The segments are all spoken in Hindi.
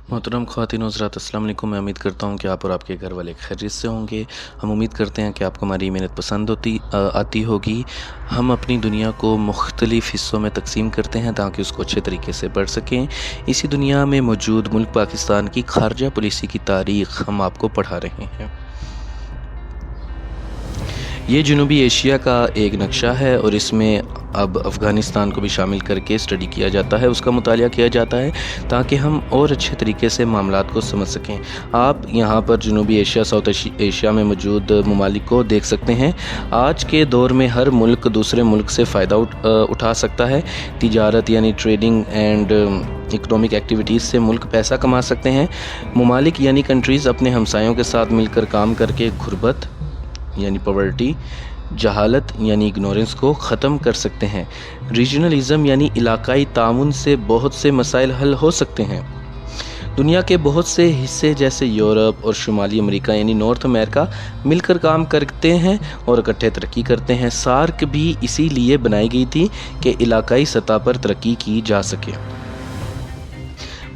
मोहतरम ख़वातीन हज़रात अस्सलाम वालेकुम। मैं उम्मीद करता हूँ कि आप और आपके घर वाले खैरियत से होंगे। हम उम्मीद करते हैं कि आपको हमारी मेहनत पसंद आती होगी। हम अपनी दुनिया को मुख्तलिफ़ हिस्सों में तकसीम करते हैं ताकि उसको अच्छे तरीके से पढ़ सकें। इसी दुनिया में मौजूद मुल्क पाकिस्तान की खारजा पॉलिसी की तारीख़ हम आपको पढ़ा रहे हैं। ये जनूबी एशिया का एक नक्शा है और इसमें अब अफ़गानिस्तान को भी शामिल करके स्टडी किया जाता है, उसका मुतालिया किया जाता है ताकि हम और अच्छे तरीके से मामलात को समझ सकें। आप यहाँ पर जनूबी एशिया, साउथ एशिया में मौजूद ममालिक को देख सकते हैं। आज के दौर में हर मुल्क दूसरे मुल्क से फ़ायदा उठा सकता है। तिजारत यानी ट्रेडिंग एंड इकनॉमिक एक्टिविटीज़ से मुल्क पैसा कमा सकते हैं। ममालिक यानी कंट्रीज़ अपने हमसायों के साथ मिलकर काम करके गुर्बत यानी पॉवर्टी, जहालत यानी इग्नोरेंस को ख़त्म कर सकते हैं। रीजनलिज़म यानी इलाकाई ताउन से बहुत से मसाइल हल हो सकते हैं। दुनिया के बहुत से हिस्से जैसे यूरोप और शुमाली अमेरिका यानी नॉर्थ अमेरिका मिलकर काम करते हैं और इकट्ठे तरक्की करते हैं। सार्क भी इसीलिए बनाई गई थी कि इलाकाई सतह पर तरक्की की जा सके।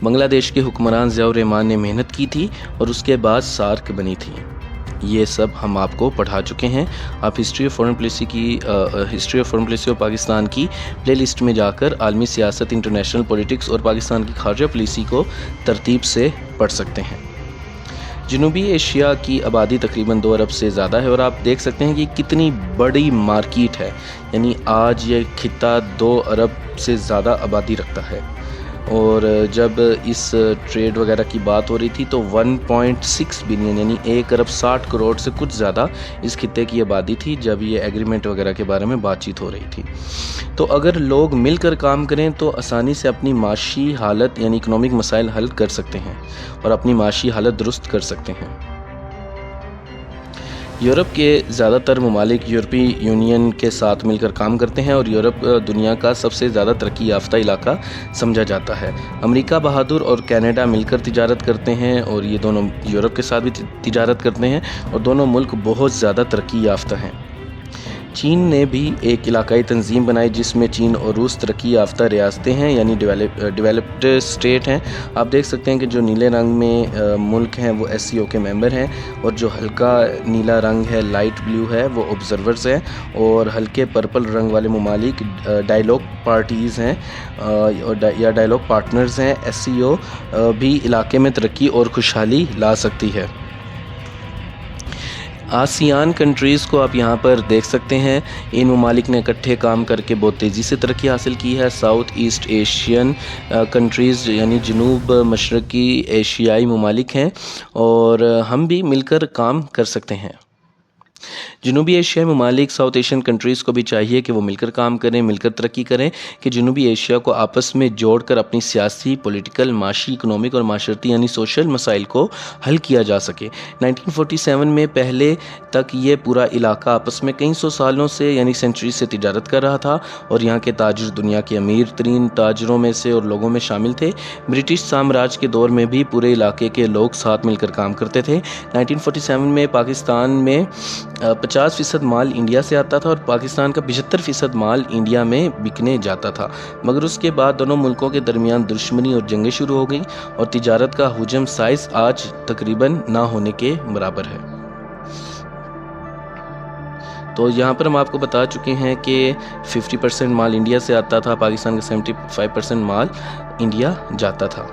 बांग्लादेश के हुक्मरान ज़ियाउर रहमान ने मेहनत की थी और उसके बाद सार्क बनी थी। ये सब हम आपको पढ़ा चुके हैं। आप history of foreign policy of Pakistan की प्लेलिस्ट में जाकर आलमी सियासत, इंटरनेशनल पॉलिटिक्स और पाकिस्तान की खारजा पॉलिसी को तरतीब से पढ़ सकते हैं। जनूबी एशिया की आबादी तकरीबन 2 अरब से ज़्यादा है और आप देख सकते हैं कि कितनी बड़ी मार्केट है। यानी आज ये खित्ता 2 अरब से ज़्यादा आबादी रखता है। और जब इस ट्रेड वगैरह की बात हो रही थी तो 1.6 बिलियन यानी 1 अरब 60 करोड़ से कुछ ज़्यादा इस खित्ते की आबादी थी जब ये एग्रीमेंट वगैरह के बारे में बातचीत हो रही थी। तो अगर लोग मिलकर काम करें तो आसानी से अपनी माशी हालत यानी इकनॉमिक मसाइल हल कर सकते हैं और अपनी माशी हालत दुरुस्त कर सकते हैं। यूरोप के ज़्यादातर ममालिक यूरोपीय यूनियन के साथ मिलकर काम करते हैं और यूरोप दुनिया का सबसे ज़्यादा तरक्की याफ्ता इलाका समझा जाता है। अमेरिका बहादुर और कनाडा मिलकर तिजारत करते हैं और ये दोनों यूरोप के साथ भी तिजारत करते हैं और दोनों मुल्क बहुत ज़्यादा तरक्की याफ्ता हैं। चीन ने भी एक इलाकाई तंजीम बनाई जिसमें चीन और रूस तरक्की याफ्ता रियासतें हैं यानी डेवलप्ड स्टेट हैं। आप देख सकते हैं कि जो नीले रंग में मुल्क हैं वो SCO के मेंबर हैं और जो हल्का नीला रंग है, लाइट ब्लू है, वो ऑब्जर्वर्स हैं और हल्के पर्पल रंग वाले ममालिक डायलॉग पार्टीज़ हैं या डायलॉग पार्टनर्स हैं। SCO भी इलाके में तरक्की और खुशहाली ला सकती है। आसियान कंट्रीज़ को आप यहाँ पर देख सकते हैं। इन ममालिक ने इकट्ठे काम करके बहुत तेज़ी से तरक्की हासिल की है। साउथ ईस्ट एशियन कंट्रीज़ यानी जनूब मशरक़ी एशियाई ममालिक हैं और हम भी मिलकर काम कर सकते हैं। जनूबी एशियाई ममालिक साउथ एशियन कंट्रीज़ को भी चाहिए कि वो मिलकर काम करें, मिलकर तरक्की करें कि जनूबी एशिया को आपस में जोड़कर अपनी सियासी, पॉलिटिकल, माशी, इकनॉमिक और माशरती यानी सोशल मसाइल को हल किया जा सके। 1947 में पहले तक ये पूरा इलाका आपस में कई सौ सालों से यानी सेंचुरी से तिजारत कर रहा था और यहाँ के ताजिर दुनिया के अमीर तरीन ताजरों में से और लोगों में शामिल थे। ब्रिटिश साम्राज्य के दौर में भी पूरे इलाके के लोग साथ मिलकर काम करते थे। 1947 में पाकिस्तान में 50% माल इंडिया से आता था और पाकिस्तान का 75% माल इंडिया में बिकने जाता था। मगर उसके बाद दोनों मुल्कों के दरमियान दुश्मनी और जंगें शुरू हो गई और तिजारत का हुजम साइज आज तकरीबन ना होने के बराबर है। तो यहाँ पर हम आपको बता चुके हैं कि 50% माल इंडिया से आता था, पाकिस्तान का 75% माल इंडिया जाता था।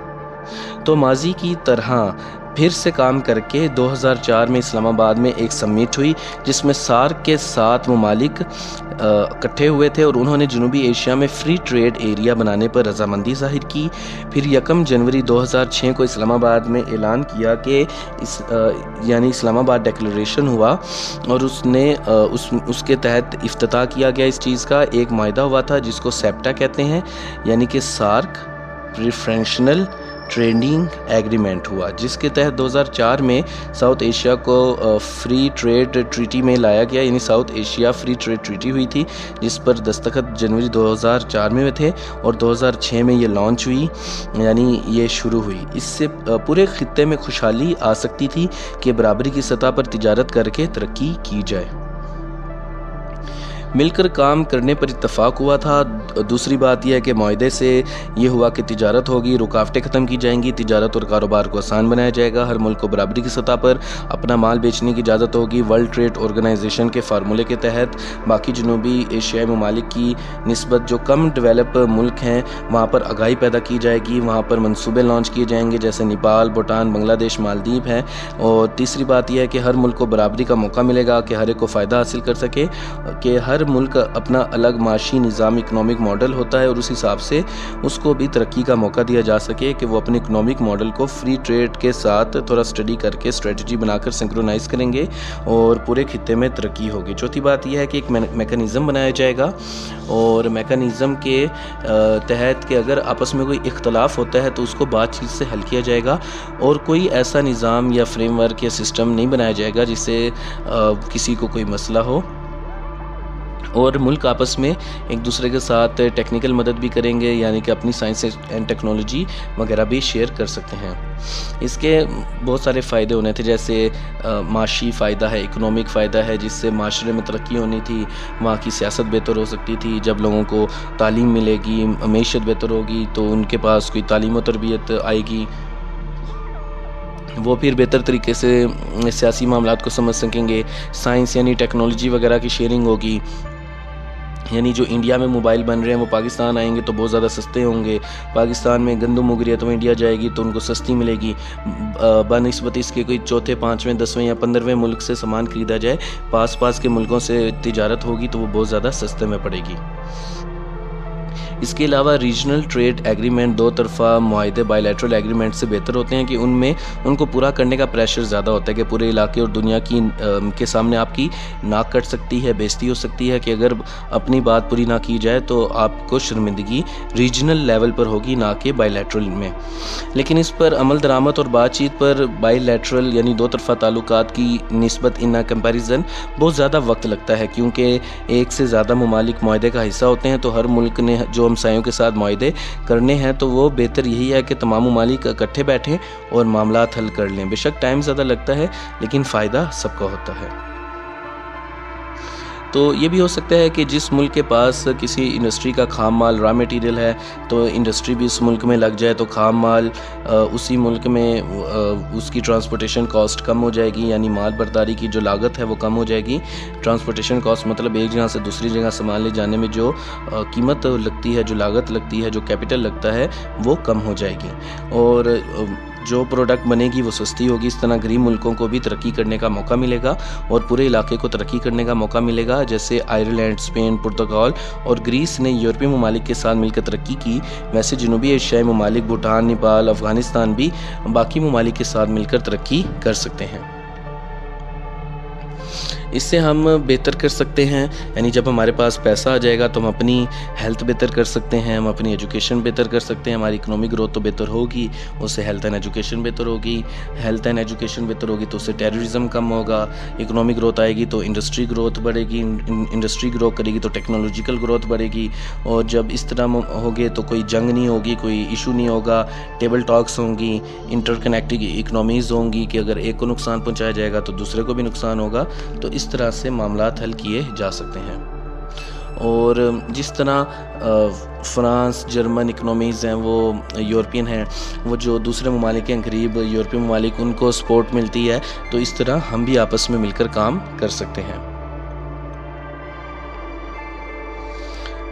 तो माजी की तरह फिर से काम करके 2004 में इस्लामाबाद में एक समिट हुई जिसमें सार्क के 7 ममालिक इकट्ठे हुए थे और उन्होंने जनूबी एशिया में फ्री ट्रेड एरिया बनाने पर रजामंदी जाहिर की। फिर 1 जनवरी 2006 को इस्लामाबाद में ऐलान किया कि यानी इस्लामाबाद डिक्लेरेशन हुआ और उसके तहत इफ्तिताह किया गया। इस चीज़ का एक माहिदा हुआ था जिसको सेप्टा कहते हैं यानी कि सार्क प्रेफरेंशियल ट्रेडिंग एग्रीमेंट हुआ, जिसके तहत 2004 में साउथ एशिया को फ्री ट्रेड ट्रीटी में लाया गया यानी south Asia free trade treaty हुई थी जिस पर दस्तखत जनवरी 2004 में हुए थे और 2006 में ये लॉन्च हुई यानी ये शुरू हुई। इससे पूरे खित्ते में खुशहाली आ सकती थी कि बराबरी की सतह पर तिजारत करके तरक्की की जाए। मिलकर काम करने पर इत्तफाक हुआ था। दूसरी बात यह है कि मुआहदे से ये हुआ कि तिजारत होगी, रुकावटें ख़त्म की जाएंगी, तिजारत और कारोबार को आसान बनाया जाएगा, हर मुल्क को बराबरी की सतह पर अपना माल बेचने की इजाज़त होगी। वर्ल्ड ट्रेड ऑर्गेनाइजेशन के फार्मूले के तहत बाकी जनूबी एशियाई ममालिक की निस्बत जो कम डेवलप मुल्क हैं वहाँ पर आगाही पैदा की जाएगी, वहाँ पर मंसूबे लॉन्च किए जाएंगे जैसे नेपाल, भूटान, बांग्लादेश, मालदीव हैं। और तीसरी बात यह है कि हर मुल्क को बराबरी का मौका मिलेगा कि हर एक को फ़ायदा हासिल कर सके, कि हर मुल्क अपना अलग माशी निज़ाम इकनॉमिक मॉडल होता है और उस हिसाब से उसको भी तरक्की का मौका दिया जा सके कि वो अपने इकनॉमिक मॉडल को फ्री ट्रेड के साथ थोड़ा स्टडी करके स्ट्रेटजी बनाकर सिंक्रोनाइज़ करेंगे और पूरे खित्ते में तरक्की होगी। चौथी बात यह है कि एक मैकेनिज़्म बनाया जाएगा और मैकेनिज़्म के तहत कि अगर आपस में कोई इख्तलाफ होता है तो उसको बातचीत से हल किया जाएगा और कोई ऐसा निज़ाम या फ्रेमवर्क या सिस्टम नहीं बनाया जाएगा जिससे किसी को कोई मसला हो। और मुल्क आपस में एक दूसरे के साथ टेक्निकल मदद भी करेंगे, यानी कि अपनी साइंस एंड टेक्नोलॉजी वगैरह भी शेयर कर सकते हैं। इसके बहुत सारे फ़ायदे होने थे, जैसे माशी फ़ायदा है, इकोनॉमिक फ़ायदा है जिससे माशरे में तरक्की होनी थी, वहाँ की सियासत बेहतर हो सकती थी। जब लोगों को तालीम मिलेगी, मईशत बेहतर होगी तो उनके पास कोई तालीम और तरबियत आएगी, वो फिर बेहतर तरीके से सियासी मामलात को समझ सकेंगे। साइंस यानी टेक्नोलॉजी वगैरह की शेयरिंग होगी, यानी जो इंडिया में मोबाइल बन रहे हैं वो पाकिस्तान आएंगे तो बहुत ज़्यादा सस्ते होंगे। पाकिस्तान में गंदम उग रही है तो इंडिया जाएगी तो उनको सस्ती मिलेगी। बनिस्बत इसके कोई चौथे, पाँचवें, 10वें या 15वें मुल्क से सामान खरीदा जाए, पास के मुल्कों से तिजारत होगी तो वो बहुत ज़्यादा सस्ते में पड़ेगी। इसके अलावा रीजनल ट्रेड एग्रीमेंट, दो तरफ़ा मुआहदे बायलैटरल एग्रीमेंट से बेहतर होते हैं कि उनमें उनको पूरा करने का प्रेशर ज़्यादा होता है कि पूरे इलाके और दुनिया की के सामने आपकी नाक कट सकती है, बेइज्जती हो सकती है कि अगर अपनी बात पूरी ना की जाए तो आपको शर्मिंदगी रीजनल लेवल पर होगी, ना कि बायलैटरल में। लेकिन इस पर अमल दरामद और बातचीत पर बायलैटरल यानी दो तरफ़ा ताल्लुकात की निस्बत इन कंपैरिजन बहुत ज़्यादा वक्त लगता है, क्योंकि एक से ज़्यादा ममालिक मुआहदे का हिस्सा होते हैं। तो हर मुल्क ने जो हमसायों के साथ मुआहदे करने हैं तो वो बेहतर यही है कि तमाम ममालिक इकट्ठे बैठें और मामलात हल कर लें। बेशक टाइम ज़्यादा लगता है लेकिन फ़ायदा सबका होता है। तो ये भी हो सकता है कि जिस मुल्क के पास किसी इंडस्ट्री का खाम माल, रॉ मटेरियल है, तो इंडस्ट्री भी उस मुल्क में लग जाए तो खाम माल उसी मुल्क में उसकी ट्रांसपोर्टेशन कॉस्ट कम हो जाएगी, यानी माल बर्दारी की जो लागत है वो कम हो जाएगी। ट्रांसपोर्टेशन कॉस्ट मतलब एक जगह से दूसरी जगह सामान ले जाने में जो कीमत लगती है, जो लागत लगती है, जो कैपिटल लगता है, वो कम हो जाएगी और जो प्रोडक्ट बनेगी वो सस्ती होगी। इस तरह गरीब मुल्कों को भी तरक्की करने का मौका मिलेगा और पूरे इलाके को तरक्की करने का मौका मिलेगा। जैसे आयरलैंड, स्पेन, पुर्तगाल और ग्रीस ने यूरोपीय ममालिक के साथ मिलकर तरक्की की, वैसे जनूबी एशियाई ममालिक भूटान, नेपाल, अफ़गानिस्तान भी बाकी ममालिक के साथ मिलकर तरक्की कर सकते हैं। इससे हम बेहतर कर सकते हैं, यानी जब हमारे पास पैसा आ जाएगा तो हम अपनी हेल्थ बेहतर कर सकते हैं, हम अपनी एजुकेशन बेहतर कर सकते हैं, हमारी इकोनॉमिक ग्रोथ तो बेहतर होगी, उससे हेल्थ एंड एजुकेशन बेहतर होगी, हेल्थ एंड एजुकेशन बेहतर होगी तो उससे टेररिज्म कम होगा, इकोनॉमिक ग्रोथ आएगी तो इंडस्ट्री ग्रोथ बढ़ेगी, इंडस्ट्री ग्रो करेगी तो टेक्नोलॉजिकल ग्रोथ बढ़ेगी। और जब इस तरह होगे तो कोई जंग नहीं होगी, कोई इशू नहीं होगा, टेबल टॉक्स होंगी, इंटरकनेक्टेड इकनॉमीज़ होंगी कि अगर एक को नुकसान पहुँचाया जाएगा तो दूसरे को भी नुकसान होगा। तो इस तरह से मामलात हल किए जा सकते हैं। और जिस तरह फ्रांस, जर्मन इकनॉमीज़ हैं वो यूरोपियन हैं, वो जो दूसरे ममालिक हैं गरीब यूरोपीय ममालिक, उनको सपोर्ट मिलती है, तो इस तरह हम भी आपस में मिलकर काम कर सकते हैं।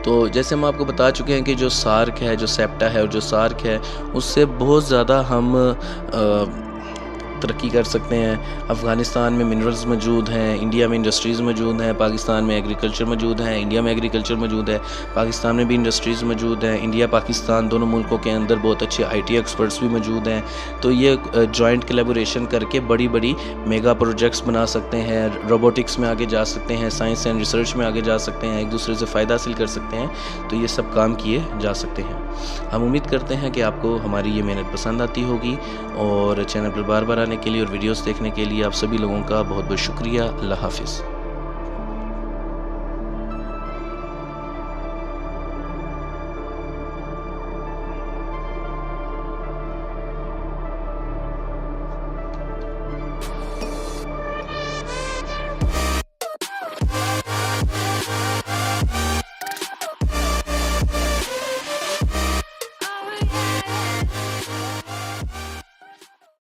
तो जैसे हम आपको बता चुके हैं कि जो सार्क है, जो सेप्टा है और जो सार्क है, उससे बहुत ज़्यादा हम तरक्की कर सकते हैं। अफ़गानिस्तान में मिनरल्स मौजूद हैं, इंडिया में इंडस्ट्रीज़ मौजूद हैं, पाकिस्तान में एग्रीकल्चर मौजूद है, इंडिया में एग्रीकल्चर मौजूद है, पाकिस्तान में भी इंडस्ट्रीज़ मौजूद हैं। इंडिया पाकिस्तान दोनों मुल्कों के अंदर बहुत अच्छे IT एक्सपर्ट्स भी मौजूद हैं। तो ये जॉइंट कोलैबोरेशन करके बड़ी बड़ी मेगा प्रोजेक्ट्स बना सकते हैं, रोबोटिक्स में आगे जा सकते हैं, साइंस एंड रिसर्च में आगे जा सकते हैं, एक दूसरे से फ़ायदा हासिल कर सकते हैं। तो ये सब काम किए जा सकते हैं। हम उम्मीद करते हैं कि आपको हमारी ये मेहनत पसंद आती होगी और चैनल पर बार बार आने के लिए और वीडियोस देखने के लिए आप सभी लोगों का बहुत बहुत शुक्रिया। अल्लाह हाफ़िज़।